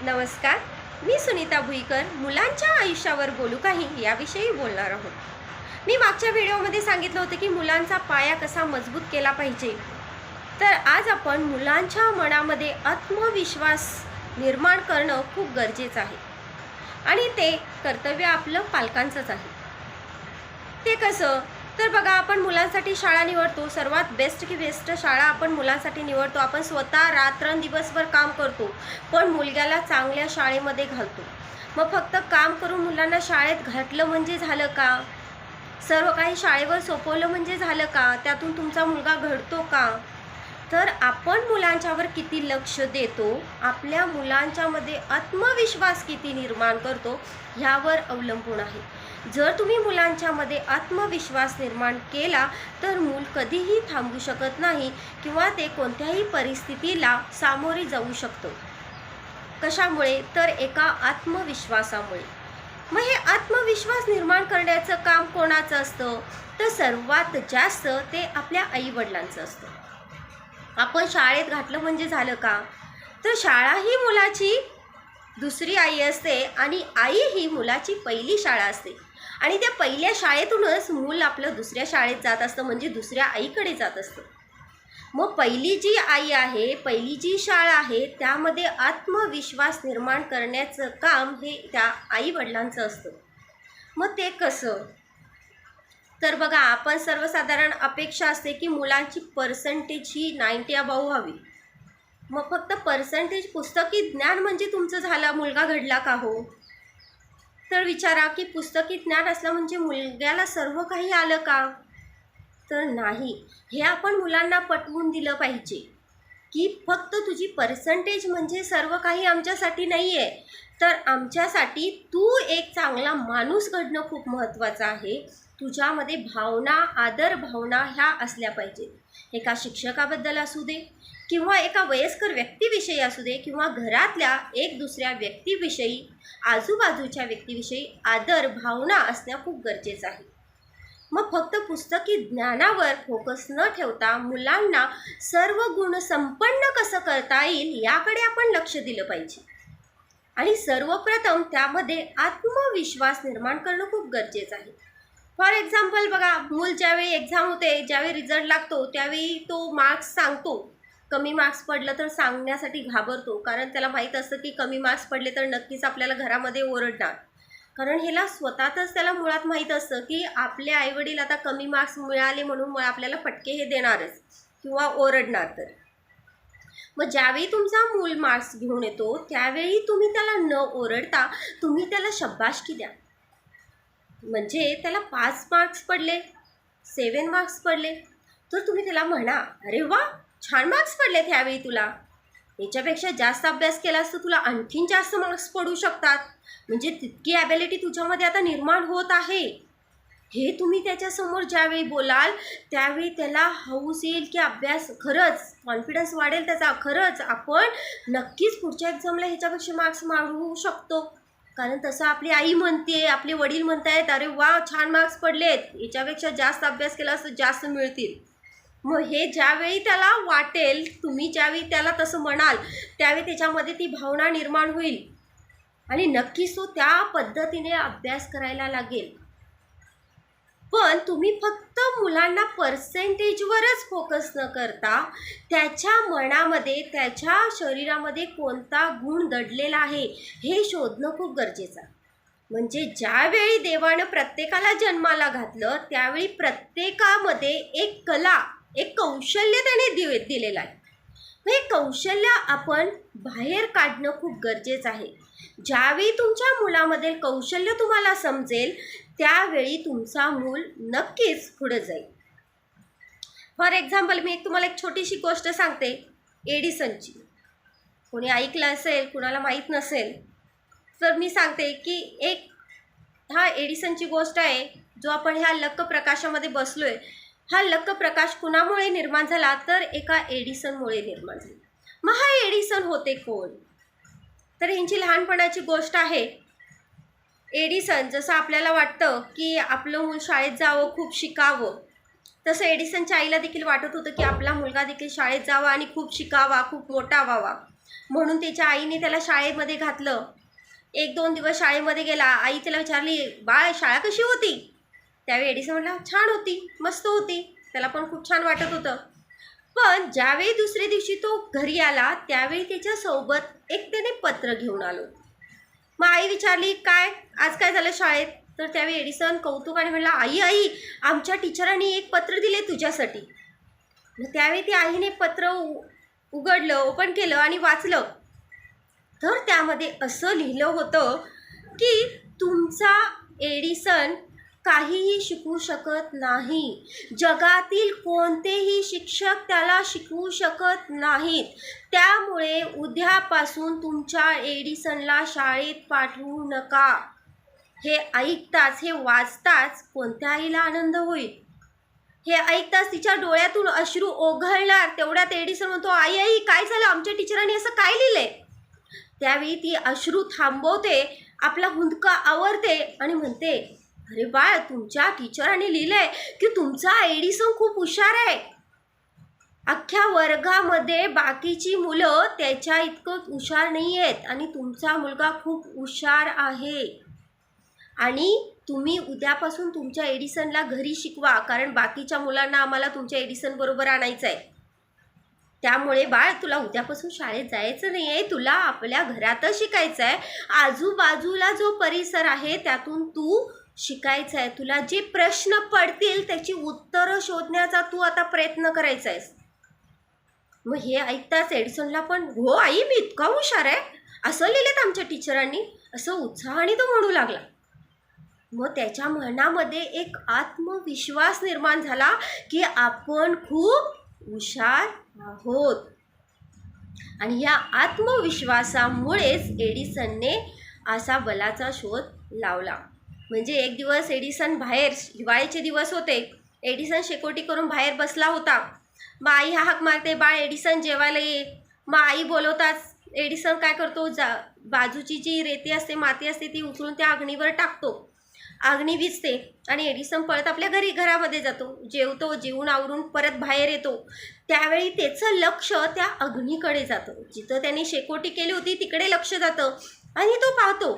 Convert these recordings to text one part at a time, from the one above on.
नमस्कार. मी सुनीता भुईकर मुलांच्या आयुष्यावर बोलू काही याविषयी बोलणार आहोत. मी मागच्या व्हिडिओमध्ये सांगितलं होतं की मुलांचा पाया कसा मजबूत केला पाहिजे. तर आज आपण मुलांच्या मनामध्ये आत्मविश्वास निर्माण करणं खूप गरजेचं आहे आणि ते कर्तव्य आपलं पालकांचंच आहे. ते कसं? तर बघा, आपण मुलांसाठी शाळा निवडतो. सर्वात बेस्ट की बेस्ट शाळा आपण मुलांसाठी निवडतो. आपण स्वतः रात्रंदिवसभर काम करतो, पण मुलग्याला चांगल्या शाळेमध्ये घालतो. मग फक्त काम करून मुलांना शाळेत घातलं म्हणजे झालं का? सर्व काही शाळेवर सोपवलं म्हणजे झालं का? त्यातून तुमचा मुलगा घडतो का? तर आपण मुलांच्यावर किती लक्ष देतो, आपल्या मुलांच्यामध्ये आत्मविश्वास किती निर्माण करतो ह्यावर अवलंबून आहे. जर तुम्ही मुलांच्यामध्ये आत्मविश्वास निर्माण केला तर मूल कधीही थांबू शकत नाही किंवा ते कोणत्याही परिस्थितीला सामोरे जाऊ शकतो. कशामुळे? तर एका आत्मविश्वासामुळे. मग हे आत्मविश्वास निर्माण करण्याचं काम कोणाचं असतं? तर सर्वात जास्त ते आपल्या आईवडिलांचं असतं. आपण शाळेत घातलं म्हणजे झालं का? तर शाळा ही मुलाची दुसरी आई असते आणि आई ही मुलाची पहिली शाळा असते. आणि त्या पहिल्या शाळेतूनच मूल आपलं दुसऱ्या शाळेत जात असतं, म्हणजे दुसऱ्या आईकडे जात असतं. मग पहिली जी आई आहे, पहिली जी शाळा आहे, त्यामध्ये आत्मविश्वास निर्माण करण्याचं काम हे त्या आईवडिलांचं असतं. मग ते कसं? तर बघा, आपण सर्वसाधारण अपेक्षा असते की मुलांची पर्सेंटेज ही 90 अबाव व्हावी. मग फक्त पर्सेंटेज, पुस्तकी ज्ञान म्हणजे तुमचं झाला, मुलगा घडला का हो? तर विचारा की पुस्तकी ज्ञान असलं म्हणजे मुलग्याला सर्व काही आलं का? तर नाही. हे आपण मुलांना पटवून दिलं पाहिजे की फक्त तुझी पर्सेंटेज म्हणजे सर्व काही आमच्यासाठी नाही आहे. तर आमच्यासाठी तू एक चांगला माणूस घडणं खूप महत्त्वाचं आहे. तुझ्यामध्ये भावना, आदर भावना ह्या असल्या पाहिजेत. एका शिक्षकाबद्दल असू दे किंवा एका वयस्कर व्यक्तीविषयी असू दे किंवा घरातल्या एक दुसऱ्या व्यक्तीविषयी, आजूबाजूच्या व्यक्तीविषयी आदर भावना असणं खूप गरजेचं आहे. मग फक्त पुस्तकी ज्ञानावर फोकस न ठेवता मुलांना सर्व गुण संपन्न कसं करता येईल याकडे आपण लक्ष दिलं पाहिजे. आणि सर्वप्रथम त्यामध्ये आत्मविश्वास निर्माण करणं खूप गरजेचं आहे. फॉर एक्झाम्पल बघा, मूल ज्यावेळी एक्झाम होते, ज्यावेळी रिझल्ट लागतो, त्यावेळी तो मार्क्स सांगतो. कमी मार्क्स पडलं तर सांगण्यासाठी घाबरतो, कारण त्याला माहीत असतं की कमी मार्क्स पडले तर नक्कीच आपल्याला घरामध्ये ओरडणार. कारण ह्याला स्वतःच त्याला मुळात माहीत असतं की आपले आईवडील आता कमी मार्क्स मिळाले म्हणून आपल्याला फटके हे देणारच किंवा ओरडणार. तर मग ज्यावेळी तुमचा मूल मार्क्स घेऊन येतो त्यावेळी तुम्ही त्याला न ओरडता तुम्ही त्याला शाबासकी द्या. म्हणजे त्याला 5 मार्क्स पडले, 7 मार्क्स पडले, तर तुम्ही त्याला म्हणा, अरे वा, छान मार्क्स पडलेत ह्यावेळी तुला. याच्यापेक्षा जास्त अभ्यास केलास तर तुला आणखीन जास्त मार्क्स पडू शकतात. म्हणजे तितकी ॲबिलिटी तुझ्यामध्ये आता निर्माण होत आहे. हे तुम्ही त्याच्यासमोर ज्यावेळी बोलाल त्यावेळी त्याला हौस येईल की अभ्यास, खरंच कॉन्फिडन्स वाढेल त्याचा. खरंच आपण नक्कीच पुढच्या एक्झामला ह्याच्यापेक्षा मार्क्स मागवू शकतो. कारण तसं आपली आई म्हणते, आपले वडील म्हणतायत, अरे वा, छान मार्क्स पडलेत, याच्यापेक्षा जास्त अभ्यास केला तर जास्त मिळतील. मग हे ज्यावेळी त्याला वाटेल, तुम्ही ज्यावेळी त्याला तसं म्हणाल त्यावेळी त्याच्यामध्ये ती भावना निर्माण होईल आणि नक्कीच तो त्या पद्धतीने अभ्यास करायला लागेल. पण तुम्ही फक्त मुलांना पर्सेंटेजवरच फोकस न करता त्याच्या मनामध्ये, त्याच्या शरीरामध्ये कोणता गुण दडलेला आहे हे शोधणं खूप गरजेचं आहे. म्हणजे ज्यावेळी देवानं प्रत्येकाला जन्माला घातलं त्यावेळी प्रत्येकामध्ये एक कला, एक कौशल्य त्याने दिलेलं आहे. हे कौशल्य आपण बाहेर काढणं खूप गरजेचं आहे. ज्यावेळी तुमच्या मुलामधील कौशल्य तुम्हाला समजेल त्यावेळी तुमचा मूल नक्कीच पुढे जाईल. फॉर एक्झाम्पल मी तुम्हाला एक छोटीशी गोष्ट सांगते, एडिसनची. कोणी ऐकलं असेल, कुणाला माहीत नसेल तर मी सांगते की एक हा एडिसनची गोष्ट आहे. जो आपण ह्या लक्क प्रकाशामध्ये बसलोय, हा लक्क प्रकाश कुणामुळे निर्माण झाला? तर एका एडिसनमुळे निर्माण झाला. मग हा एडिसन होते कोण? तर ह्यांची लहानपणाची गोष्ट आहे. एडिसन, जसं आपल्याला वाटतं की आपलं मूल शाळेत जावं, खूप शिकावं, तसं एडिसनच्या आईला देखील वाटत होतं की आपला मुलगा देखील शाळेत जावा आणि खूप शिकावा, खूप मोठा व्हावा. म्हणून त्याच्या आईने त्याला शाळेमध्ये घातलं. 1-2 दिवस शाळेमध्ये गेला. आई त्याला विचारली, बाळ शाळा कशी होती? त्यावेळी एडिसन म्हटला, छान होती, मस्त होती. त्याला पण खूप छान वाटत होतं. पण ज्यावेळी दुसऱ्या दिवशी तो घरी आला त्यावेळी त्याच्यासोबत एक त्याने पत्र घेऊन आलो. मग आई विचारली, काय आज काय झालं शाळेत? तर त्यावेळी एडिसन कौतुकाने म्हटला, आई आमच्या टीचरांनी एक पत्र दिले तुझ्यासाठी. मग त्यावेळी ती आईने पत्र उघडलं, ओपन केलं आणि वाचलं. तर त्यामध्ये असं लिहिलं होतं की तुमचा एडिसन काहीही शिकू शकत नाही. जगातील कोणतेही शिक्षक त्याला शिकवू शकत नाहीत. त्यामुळे उद्यापासून तुमच्या एडिसनला शाळेत पाठवू नका. हे ऐकताच, हे वाचताच कोणत्या आईला आनंद होईल? हे ऐकताच तिच्या डोळ्यातून अश्रू ओघळणार. तेवढ्यात एडिसन म्हणतो, आई काय झालं? आमच्या टीचरांनी असं काय लिहिलंय? त्यावेळी ती अश्रू थांबवते, आपला हुंदका आवरते आणि म्हणते, अरे बाळ, तुमच्या टीचरांनी लिहिलंय की तुमचा एडिसन खूप हुशार आहे. अख्ख्या वर्गामध्ये बाकीची मुलं त्याच्या इतकं हुशार नाही आहेत आणि तुमचा मुलगा खूप हुशार आहे. आणि तुम्ही उद्यापासून तुमच्या एडिसनला घरी शिकवा, कारण बाकीच्या मुलांना आम्हाला तुमच्या एडिसन बरोबर आणायचं आहे. त्यामुळे बाळ, तुला उद्यापासून शाळेत जायचं नाही आहे, तुला आपल्या घरातच शिकायचं आहे. आजूबाजूला जो परिसर आहे त्यातून तू शिकायचं आहे. तुला जे प्रश्न पडतील त्याची उत्तरं शोधण्याचा तू आता प्रयत्न करायचा आहेस. मग हे ऐकताच एडिसनला पण, हो आई, मी इतका हुशार आहे, असं लिहिलेत आमच्या टीचरांनी, असं उत्साहाने तो म्हणू लागला. मग त्याच्या मनामध्ये एक आत्मविश्वास निर्माण झाला की आपण खूप हुशार आहोत. आणि या आत्मविश्वासामुळेच एडिसनने असा बलाचा शोध लावला. म्हणजे एक दिवस एडिसन बाहेर, हिवाळ्याचे दिवस होते, एडिसन शेकोटी करून बाहेर बसला होता. मग आई हाक मारते, बाळ एडिसन जेवायला ये. मग आई बोलवताच एडिसन काय करतो, बाजूची जी रेती असते, माती असते, ती उचलून त्या अग्नीवर टाकतो. अग्नी विझते आणि एडिसन पळत आपल्या घरामध्ये जातो. जेवतो, जेवून आवरून परत बाहेर येतो. त्यावेळी त्याचं लक्ष त्या अग्नीकडे जातं. जिथं त्याने शेकोटी केली होती तिकडे लक्ष जातं आणि तो पाहतो,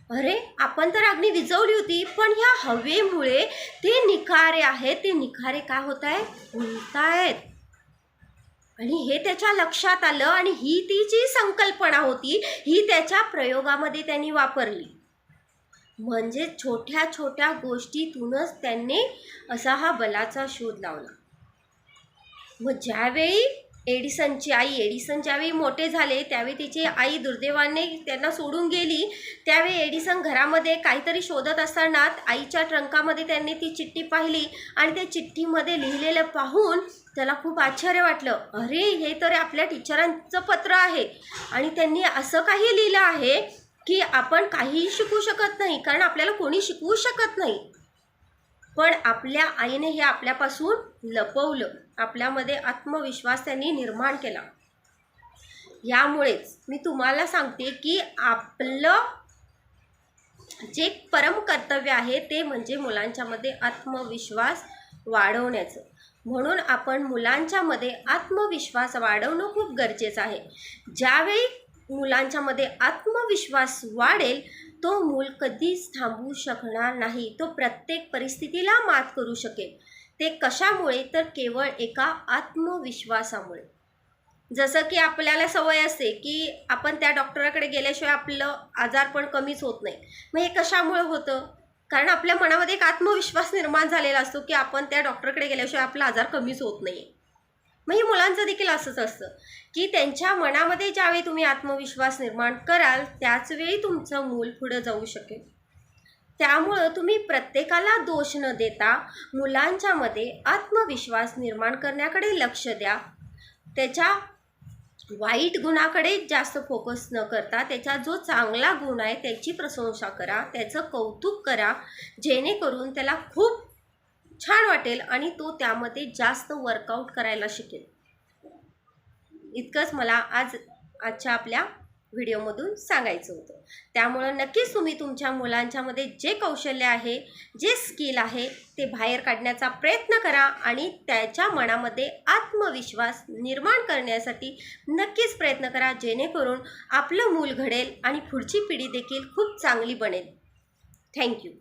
अरे आपण तर अग्नी विझवली होती, पण ह्या हवेमुळे ते निखारे आहेत, ते निखारे काय होत आहेत? उडतायत. आणि हे त्याच्या लक्षात आलं आणि ही ती जी संकल्पना होती ही त्याच्या प्रयोगामध्ये त्यांनी वापरली. म्हणजे छोट्या छोट्या गोष्टीतूनच त्यांनी असा हा बलाचा शोध लावला. मग ज्यावेळी एडिसन ज्यावेळी मोठे झाले त्यावेळी तिची आई दुर्दैवाने त्यांना सोडून गेली. त्यावेळी एडिसन घरामध्ये काहीतरी शोधत असताना आईच्या ट्रंकामध्ये त्यांनी ती चिठ्ठी पाहिली आणि त्या चिठ्ठीमध्ये लिहिलेलं पाहून त्याला खूप आश्चर्य वाटलं. अरे, हे तर आपल्या टीचरांचं पत्र आहे आणि त्यांनी असं काही लिहिलं आहे की आपण काहीही शिकू शकत नाही, कारण आपल्याला कोणी शिकवू शकत नाही. पण आपल्या आईने हे आपल्यापासून लपवलं. आपल्यामध्ये आत्मविश्वास त्यांनी निर्माण केला. यामुळेच मी तुम्हाला सांगते की आपलं जे परम कर्तव्य आहे ते म्हणजे मुलांच्यामध्ये आत्मविश्वास वाढवण्याचं. म्हणून आपण मुलांच्यामध्ये आत्मविश्वास वाढवणं खूप गरजेचं आहे. ज्यावेळी मुलांच्यामध्ये आत्मविश्वास वाढेल तो मूल कधीच थांबू शकणार नाही. तो प्रत्येक परिस्थितीला मात करू शकेल. ते कशामुळे? तर केवळ एका आत्मविश्वासामुळे. जसं की आपल्याला सवय असते की आपण त्या डॉक्टराकडे गेल्याशिवाय आपलं आजारपण कमीच होत नाही. मग हे कशामुळे होतं? कारण आपल्या मनामध्ये एक आत्मविश्वास निर्माण झालेला असतो की आपण त्या डॉक्टरकडे गेल्याशिवाय आपला आजार कमीच होत नाही. मग हे मुलांचं देखील असंच असतं की त्यांच्या मनामध्ये ज्यावेळी तुम्ही आत्मविश्वास निर्माण कराल त्याच वेळी तुमचं मूल पुढं जाऊ शकेल. त्यामुळं तुम्ही प्रत्येकाला दोष न देता मुलांच्यामध्ये आत्मविश्वास निर्माण करण्याकडे लक्ष द्या. त्याच्या वाईट गुणाकडे जास्त फोकस न करता त्याचा जो चांगला गुण आहे त्याची प्रशंसा करा, त्याचं कौतुक करा, जेणेकरून त्याला खूप छान वाटेल आणि तो त्यामध्ये जास्त वर्कआउट करायला शिकेल. इतकंच मला आजच्या आपल्या व्हिडिओमधून सांगायचं होतं. त्यामुळं नक्कीच तुम्ही तुमच्या मुलांच्यामध्ये जे कौशल्य आहे, जे स्किल आहे ते बाहेर काढण्याचा प्रयत्न करा आणि त्याच्या मनामध्ये आत्मविश्वास निर्माण करण्यासाठी नक्कीच प्रयत्न करा, जेणेकरून आपलं मूल घडेल आणि पुढची पिढी देखील खूप चांगली बनेल. थँक्यू.